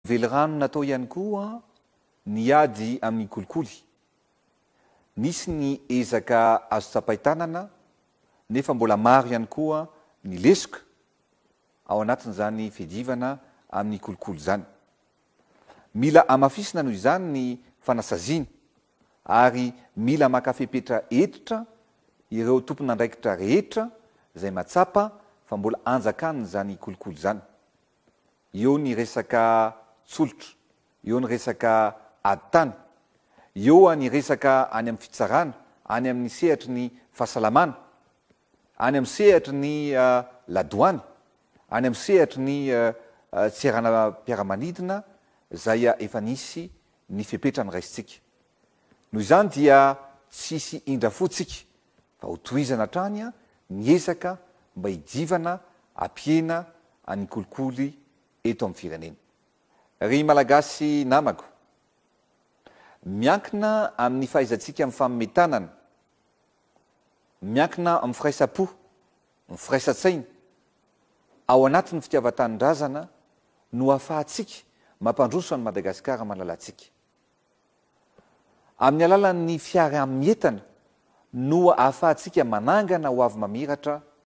velorano natao ihany koa niady amin'ny kolikoly. Nisy ny ezaka azo tsapaitanana nefa mbola maro ihany koa ny lesoka ao anatin'izany fedivana amin'ny kolikoly zany. Mila amafisina noho izany ny fanasaziny ary mila makafepetra etitra ireo tompon'andraikitra rehetra izay matsapa fa mbola anjakany zany kolikoly zany. Eo ny resaka tsolotra, eo ny resaka aditany, eo ny resaka any amin'ny fitsarana, any amin'ny sehatry ny fahasalamana, any amin'ny sehatry ny ladoany, any amin'ny sehatry ny tseranam-piaramanidina zay efa nisy ny fepetrany raisitsika. Noho izany dia tsisy indrafotsika fa ho tohizana hatrany ny ezaka mba hidivana ampiena any kolikoly eto amin'ny firenena. Ry malagasy namako, miankina amin'ny fahaizantsika amin'ny famometanana, miankina amin'ny firaisapo, ny firaisan-tsaina, ao anatin'ny fitiavan-tanindrazana no ahafahantsika mampandroso any Madagasikara malalatsika. Amin'ny alalan'ny fiara-mientana no ahafahantsika manangana ho avy mamiratra